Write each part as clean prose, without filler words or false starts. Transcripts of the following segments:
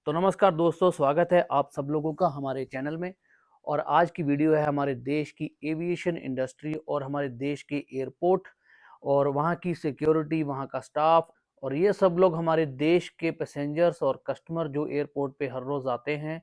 तो नमस्कार दोस्तों, स्वागत है आप सब लोगों का हमारे चैनल में। और आज की वीडियो है हमारे देश की एविएशन इंडस्ट्री और हमारे देश के एयरपोर्ट और वहाँ की सिक्योरिटी, वहाँ का स्टाफ और ये सब लोग हमारे देश के पैसेंजर्स और कस्टमर जो एयरपोर्ट पे हर रोज़ आते हैं।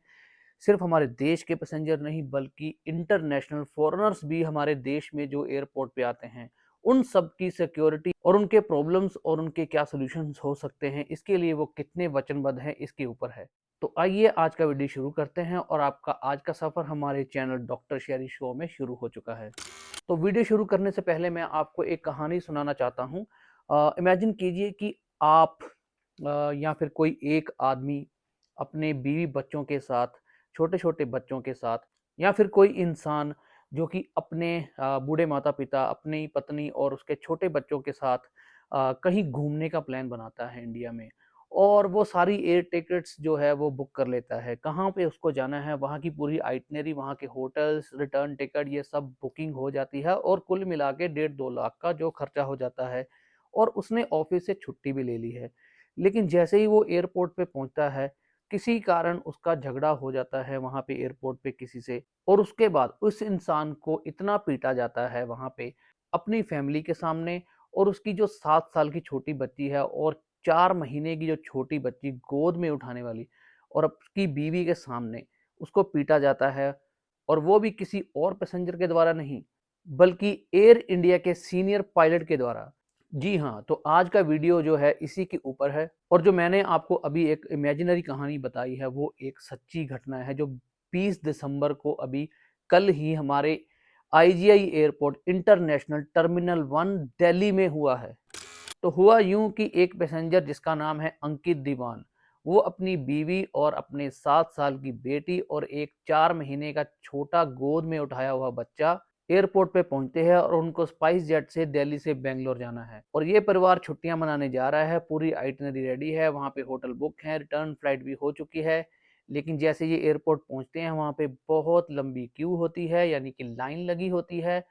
सिर्फ हमारे देश के पैसेंजर नहीं बल्कि इंटरनेशनल फॉरेनर्स भी हमारे देश में जो एयरपोर्ट पे आते हैं, उन सब की सिक्योरिटी और उनके प्रॉब्लम्स और उनके क्या सॉल्यूशंस हो सकते हैं, इसके लिए वो कितने वचनबद्ध हैं, इसके ऊपर है। तो आइए आज का वीडियो शुरू करते हैं और आपका आज का सफ़र हमारे चैनल डॉक्टर शेरी शो में शुरू हो चुका है। तो वीडियो शुरू करने से पहले मैं आपको एक कहानी सुनाना चाहता हूँ। इमेजिन कीजिए कि आप या फिर कोई एक आदमी अपने बीवी बच्चों के साथ, छोटे-छोटे बच्चों के साथ या फिर कोई इंसान जो कि अपने बूढ़े माता-पिता, अपनी पत्नी और उसके छोटे बच्चों के साथ कहीं घूमने का प्लान बनाता है इंडिया में। और वो सारी एयर टिकट्स जो है वो बुक कर लेता है, कहाँ पे उसको जाना है, वहाँ की पूरी आइटिनरी, वहाँ के होटल्स, रिटर्न टिकट ये सब बुकिंग हो जाती है और कुल मिला के 1.5-2 लाख का जो खर्चा हो जाता है और उसने ऑफिस से छुट्टी भी ले ली है। लेकिन जैसे ही वो एयरपोर्ट पे पहुँचता है, किसी कारण उसका झगड़ा हो जाता है वहाँ पे एयरपोर्ट पे किसी से और उसके बाद उस इंसान को इतना पीटा जाता है वहाँ पे अपनी फैमिली के सामने और उसकी जो 7 साल की छोटी बच्ची है और 4 महीने की जो छोटी बच्ची गोद में उठाने वाली और उसकी बीवी के सामने उसको पीटा जाता है और वो भी किसी और पैसेंजर के द्वारा नहीं, बल्कि एयर इंडिया के सीनियर पायलट के द्वारा। जी हाँ, तो आज का वीडियो जो है इसी के ऊपर है और जो मैंने आपको अभी एक इमेजिनरी कहानी बताई है वो एक सच्ची घटना है जो 20 दिसंबर को अभी कल ही हमारे IGI airport international terminal 1 Delhi में हुआ है। तो हुआ यूं कि एक पैसेंजर जिसका नाम है अंकित दीवान, वो अपनी बीवी और अपने 7 साल की बेटी और एक 4 महीने का छोटा गोद में उठाया हुआ बच्चा एयरपोर्ट पे पहुंचते हैं और उनको स्पाइस जेट से दिल्ली से बेंगलोर जाना है और ये परिवार छुट्टियां मनाने जा रहा है। पूरी आइटनरी रेडी है, वहां पे होटल बुक है, रिटर्न फ्लाइट भी हो चुकी है। लेकिन जैसे ये एयरपोर्ट पहुंचते हैं वहां पे बहुत लंबी क्यू होती है, यानी कि लाइन लगी होती है।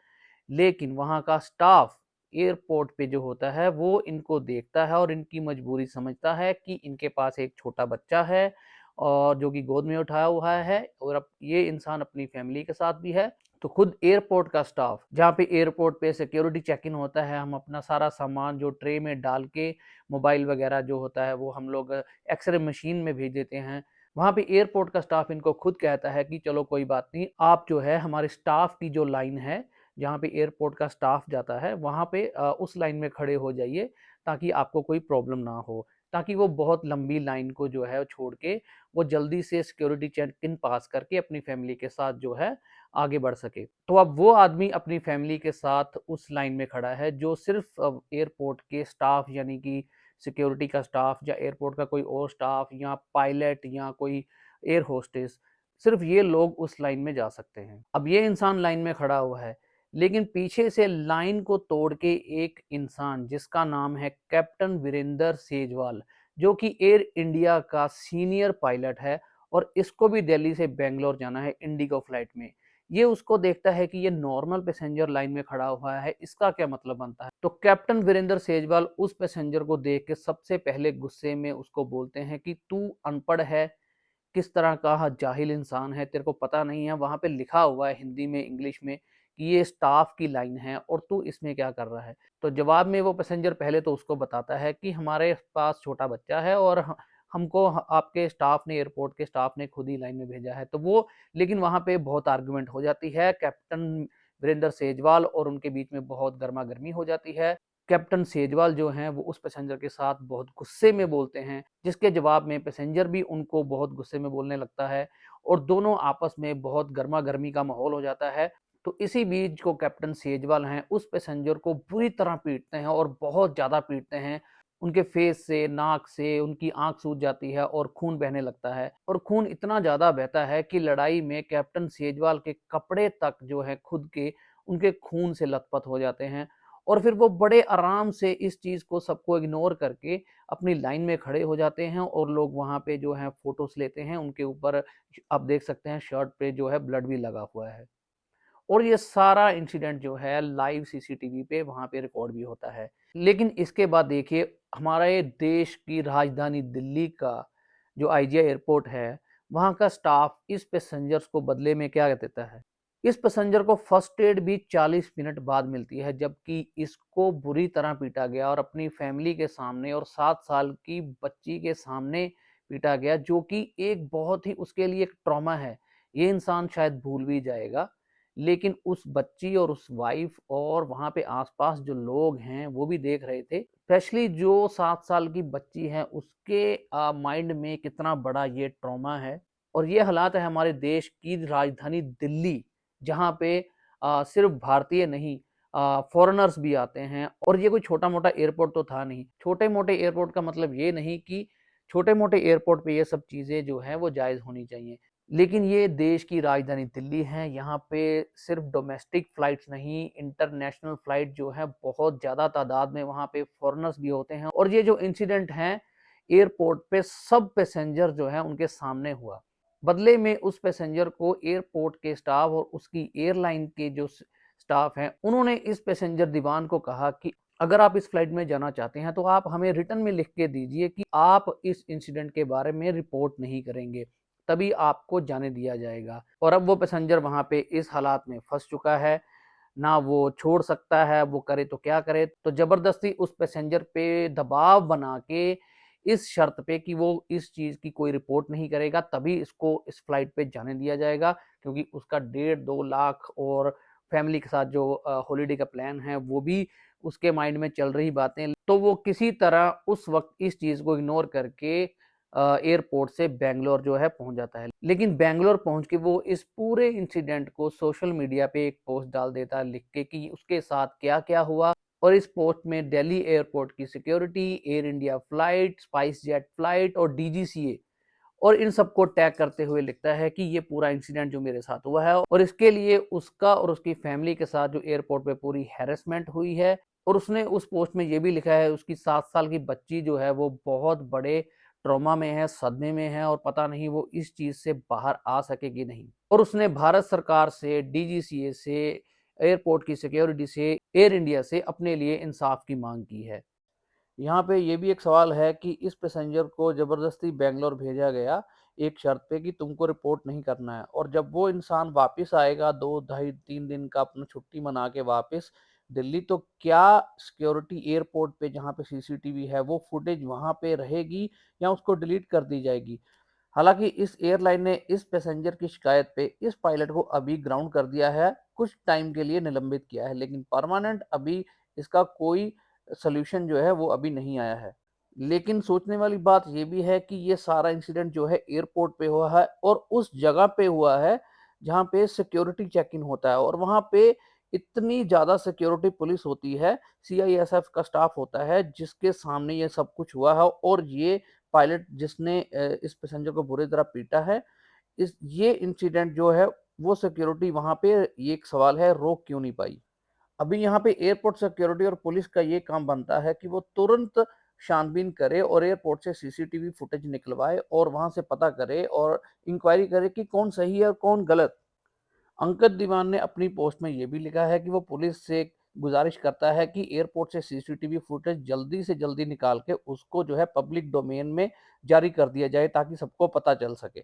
लेकिन वहाँ का स्टाफ एयरपोर्ट पे जो होता है वो इनको देखता है और इनकी मजबूरी समझता है कि इनके पास एक छोटा बच्चा है और जो कि गोद में उठाया हुआ है और अब ये इंसान अपनी फैमिली के साथ भी है। तो खुद एयरपोर्ट का स्टाफ, जहाँ पे एयरपोर्ट पे सिक्योरिटी चेक इन होता है, हम अपना सारा सामान जो ट्रे में डाल के मोबाइल वगैरह जो होता है वो हम लोग एक्सरे मशीन में भेज देते हैं। वहाँ पे एयरपोर्ट का स्टाफ इनको खुद कहता है कि चलो कोई बात नहीं, आप जो है हमारे स्टाफ की जो लाइन है जहाँ पे एयरपोर्ट का स्टाफ जाता है वहाँ पे उस लाइन में खड़े हो जाइए ताकि आपको कोई प्रॉब्लम ना हो, ताकि वो बहुत लंबी लाइन को जो है छोड़ के वो जल्दी से सिक्योरिटी चेक इन पास करके अपनी फैमिली के साथ जो है आगे बढ़ सके। तो अब वो आदमी अपनी फैमिली के साथ उस लाइन में खड़ा है जो सिर्फ एयरपोर्ट के स्टाफ यानी कि सिक्योरिटी का स्टाफ या एयरपोर्ट का कोई और स्टाफ या पायलट या कोई एयर होस्टेस, सिर्फ ये लोग उस लाइन में जा सकते हैं। अब ये इंसान लाइन में खड़ा हुआ है लेकिन पीछे से लाइन को तोड़ के एक इंसान जिसका नाम है कैप्टन वीरेंद्र सेजवाल, जो कि एयर इंडिया का सीनियर पायलट है और इसको भी दिल्ली से बेंगलोर जाना है इंडिगो फ्लाइट में। ये उसको देखता है कि ये नॉर्मल पैसेंजर लाइन में खड़ा हुआ है, इसका क्या मतलब बनता है। तो कैप्टन वीरेंद्र सेजवाल उस पैसेंजर को देख के सबसे पहले गुस्से में उसको बोलते हैं कि तू अनपढ़ है, किस तरह का जाहिल इंसान है, तेरे को पता नहीं है, वहाँ पे लिखा हुआ है हिंदी में, इंग्लिश में कि ये स्टाफ की लाइन है और तू इसमें क्या कर रहा है। तो जवाब में वो पैसेंजर पहले तो उसको बताता है कि हमारे पास छोटा बच्चा है और हमको आपके स्टाफ ने, एयरपोर्ट के स्टाफ ने खुद ही लाइन में भेजा है। तो वो, लेकिन वहाँ पे बहुत आर्गुमेंट हो जाती है, कैप्टन वीरेंद्र सेजवाल और उनके बीच में बहुत गर्मा गर्मी हो जाती है। कैप्टन सेजवाल जो हैं वो उस पैसेंजर के साथ बहुत गुस्से में बोलते हैं, जिसके जवाब में पैसेंजर भी उनको बहुत गुस्से में बोलने लगता है और दोनों आपस में बहुत गर्मा गर्मी का माहौल हो जाता है। तो इसी बीच को कैप्टन सेजवाल हैं उस पैसेंजर को बुरी तरह पीटते हैं और बहुत ज़्यादा पीटते हैं। उनके फेस से, नाक से उनकी आंख सूज जाती है और खून बहने लगता है और खून इतना ज़्यादा बहता है कि लड़ाई में कैप्टन सेजवाल के कपड़े तक जो है खुद के उनके खून से लथपथ हो जाते हैं। और फिर वो बड़े आराम से इस चीज़ को सबको इग्नोर करके अपनी लाइन में खड़े हो जाते हैं और लोग वहाँ पे जो है फ़ोटोज़ लेते हैं। उनके ऊपर आप देख सकते हैं शर्ट पे जो है ब्लड भी लगा हुआ है और ये सारा इंसिडेंट जो है लाइव सीसीटीवी पे वहाँ पे रिकॉर्ड भी होता है। लेकिन इसके बाद देखिए हमारे देश की राजधानी दिल्ली का जो आईजीआई एयरपोर्ट है, वहाँ का स्टाफ इस पैसेंजर्स को बदले में क्या देता है? इस पैसेंजर को फर्स्ट एड भी 40 मिनट बाद मिलती है, जबकि इसको बुरी तरह पीटा गया और अपनी फैमिली के सामने और 7 साल की बच्ची के सामने पीटा गया, जो कि एक बहुत ही उसके लिए एक ट्रॉमा है। ये इंसान शायद भूल भी जाएगा, लेकिन उस बच्ची और उस वाइफ और वहाँ पे आस-पास जो लोग हैं, वो भी देख रहे थे। स्पेशली जो 7 साल की बच्ची है, उसके माइंड में कितना बड़ा ये ट्रॉमा है। और ये हालात है हमारे देश की राजधानी दिल्ली, जहाँ पे सिर्फ़ भारतीय नहीं फ़ॉरेनर्स भी आते हैं, और ये कोई छोटा-मोटा एयरपोर्ट तो था नहीं। छोटे-मोटे एयरपोर्ट का मतलब ये नहीं कि छोटे-मोटे एयरपोर्ट पे ये सब चीज़ें जो हैं वो जायज़ होनी चाहिए। लेकिन ये देश की राजधानी दिल्ली है, यहाँ पे सिर्फ़ डोमेस्टिक फ़्लाइट्स नहीं, इंटरनेशनल फ़्लाइट जो है बहुत ज़्यादा तादाद में वहाँ पे फ़ॉरेनर्स भी होते हैं, और ये जो इंसिडेंट हैं एयरपोर्ट पे सब पैसेंजर जो हैं उनके सामने हुआ। बदले में उस पैसेंजर को एयरपोर्ट के स्टाफ और उसकी एयरलाइन के जो स्टाफ हैं, उन्होंने इस पैसेंजर दीवान को कहा कि अगर आप इस फ्लाइट में जाना चाहते हैं तो आप हमें रिटर्न में लिख के दीजिए कि आप इस इंसिडेंट के बारे में रिपोर्ट नहीं करेंगे, तभी आपको जाने दिया जाएगा। और अब वो पैसेंजर वहाँ पे इस हालात में फंस चुका है, ना वो छोड़ सकता है, वो करे तो क्या करे? तो ज़बरदस्ती उस पैसेंजर पे दबाव बना के इस शर्त पे कि वो इस चीज़ की कोई रिपोर्ट नहीं करेगा, तभी इसको इस फ्लाइट पे जाने दिया जाएगा, क्योंकि उसका 1.5-2 लाख और फैमिली के साथ जो हॉलिडे का प्लान है, वो भी उसके माइंड में चल रही बातें। तो वो किसी तरह उस वक़्त इस चीज़ को इग्नोर करके एयरपोर्ट से बैंगलोर जो है पहुँच जाता है। लेकिन बैंगलोर पहुँच के वो इस पूरे इंसिडेंट को सोशल मीडिया पे एक पोस्ट डाल देता है लिख के कि उसके साथ क्या-क्या हुआ, और इस पोस्ट में दिल्ली एयरपोर्ट की security, air India flight, spice jet flight और डीजीसीए और इन सबको टैग करते हुए लिखता है कि ये पूरा इंसिडेंट जो मेरे साथ हुआ है, और इसके लिए उसका और उसकी फैमिली के साथ जो एयरपोर्ट पे पूरी हैरेसमेंट हुई है। और उसने उस पोस्ट में ये भी लिखा है उसकी 7 साल की बच्ची जो है वो बहुत बड़े ट्रॉमा में है, सदमे में है, और पता नहीं वो इस चीज़ से बाहर आ सकेगी नहीं। और उसने भारत सरकार से, डीजीसीए से, एयरपोर्ट की सिक्योरिटी से, एयर इंडिया से अपने लिए इंसाफ की माँग की है। यहाँ पे ये भी एक सवाल है कि इस पैसेंजर को ज़बरदस्ती बैंगलोर भेजा गया एक शर्त पे कि तुमको रिपोर्ट नहीं करना है, और जब वो इंसान वापस आएगा 2 ढाई 3 दिन का अपना छुट्टी मना के वापस दिल्ली, तो क्या सिक्योरिटी एयरपोर्ट पे जहाँ पे सीसीटीवी है वो फुटेज वहाँ पे रहेगी या उसको डिलीट कर दी जाएगी? हालाँकि इस एयरलाइन ने इस पैसेंजर की शिकायत पे इस पायलट को अभी ग्राउंड कर दिया है, कुछ टाइम के लिए निलंबित किया है, लेकिन परमानेंट अभी इसका कोई सॉल्यूशन जो है वो अभी नहीं आया है। लेकिन सोचने वाली बात ये भी है कि ये सारा इंसिडेंट जो है एयरपोर्ट पे हुआ है और उस जगह पे हुआ है जहाँ पे सिक्योरिटी चेक इन होता है, और वहाँ पे इतनी ज़्यादा सिक्योरिटी पुलिस होती है, सीआईएसएफ का स्टाफ होता है जिसके सामने ये सब कुछ हुआ है, और ये पायलट जिसने इस पैसेंजर को बुरी तरह पीटा है, इस ये इंसिडेंट जो है वो सिक्योरिटी वहाँ पे, ये एक सवाल है, रोक क्यों नहीं पाई? अभी यहाँ पे एयरपोर्ट सिक्योरिटी और पुलिस का ये काम बनता है कि वो तुरंत छानबीन करे और एयरपोर्ट से सीसीटीवी फुटेज निकलवाए और वहां से पता करे और इंक्वायरी करे कि कौन सही है और कौन गलत। अंकित दीवान ने अपनी पोस्ट में ये भी लिखा है कि वो पुलिस से गुजारिश करता है कि एयरपोर्ट से सीसीटीवी फुटेज जल्दी से जल्दी निकाल के उसको जो है पब्लिक डोमेन में जारी कर दिया जाए ताकि सबको पता चल सके।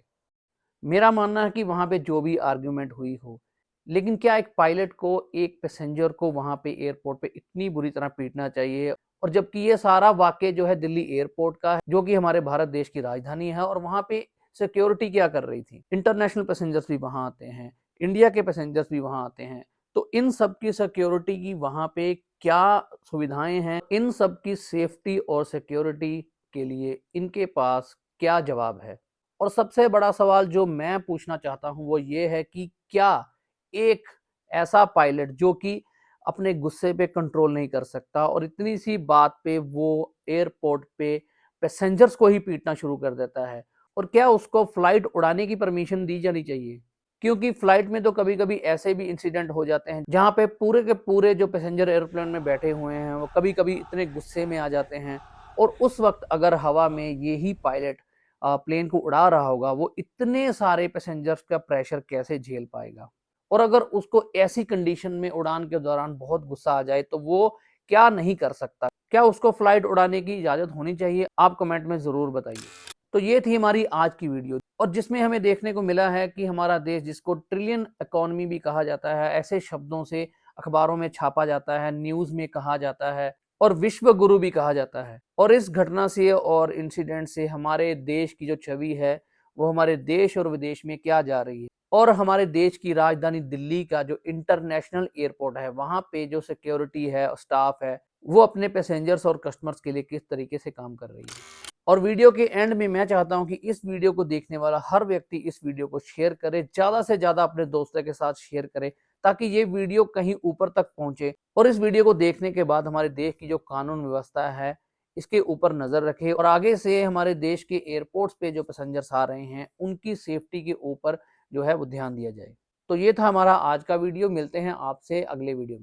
मेरा मानना है कि वहाँ पे जो भी आर्ग्यूमेंट हुई हो, लेकिन क्या एक पायलट को, एक पैसेंजर को वहाँ पे एयरपोर्ट पे इतनी बुरी तरह पीटना चाहिए? और जबकि ये सारा वाक़या जो है दिल्ली एयरपोर्ट का है, जो कि हमारे भारत देश की राजधानी है, और वहाँ पे सिक्योरिटी क्या कर रही थी? इंटरनेशनल पैसेंजर्स भी वहाँ आते हैं, इंडिया के पैसेंजर्स भी वहाँ आते हैं, तो इन सब की सिक्योरिटी की वहाँ पे क्या सुविधाएँ हैं? इन सब की सेफ्टी और सिक्योरिटी के लिए इनके पास क्या जवाब है? और सबसे बड़ा सवाल जो मैं पूछना चाहता हूँ वो ये है कि क्या एक ऐसा पायलट जो कि अपने गुस्से पे कंट्रोल नहीं कर सकता और इतनी सी बात पे वो एयरपोर्ट पे पैसेंजर्स को ही पीटना शुरू कर देता है, और क्या उसको फ्लाइट उड़ाने की परमिशन दी जानी चाहिए? क्योंकि फ्लाइट में तो कभी-कभी ऐसे भी इंसिडेंट हो जाते हैं जहाँ पे पूरे के पूरे जो पैसेंजर एयरप्लेन में बैठे हुए हैं वो कभी-कभी इतने गुस्से में आ जाते हैं, और उस वक्त अगर हवा में ये ही पायलट प्लेन को उड़ा रहा होगा, वो इतने सारे पैसेंजर्स का प्रेशर कैसे झेल पाएगा? और अगर उसको ऐसी कंडीशन में उड़ान के दौरान बहुत गुस्सा आ जाए तो वो क्या नहीं कर सकता? क्या उसको फ्लाइट उड़ाने की इजाज़त होनी चाहिए? आप कमेंट में ज़रूर बताइए। तो ये थी हमारी आज की वीडियो, और जिसमें हमें देखने को मिला है कि हमारा देश, जिसको ट्रिलियन इकोनॉमी भी कहा जाता है, ऐसे शब्दों से अखबारों में छापा जाता है, न्यूज़ में कहा जाता है और विश्व गुरु भी कहा जाता है। और इस घटना से और इंसिडेंट से हमारे देश की जो छवि है, वो हमारे देश और विदेश में क्या जा रही है, और हमारे देश की राजधानी दिल्ली का जो इंटरनेशनल एयरपोर्ट है, वहाँ पे जो सिक्योरिटी है, स्टाफ है, वो अपने पैसेंजर्स और कस्टमर्स के लिए किस तरीके से काम कर रही है। और वीडियो के एंड में मैं चाहता हूं कि इस वीडियो को देखने वाला हर व्यक्ति इस वीडियो को शेयर करे, ज़्यादा से ज़्यादा अपने दोस्तों के साथ शेयर करे, ताकि ये वीडियो कहीं ऊपर तक पहुंचे और इस वीडियो को देखने के बाद हमारे देश की जो कानून व्यवस्था है, इसके ऊपर नज़र रखे और आगे से हमारे देश के एयरपोर्ट्स पे जो पैसेंजर्स आ रहे हैं, उनकी सेफ्टी के ऊपर जो है वो ध्यान दिया जाए। तो ये था हमारा आज का वीडियो। मिलते हैं आपसे अगले वीडियो में।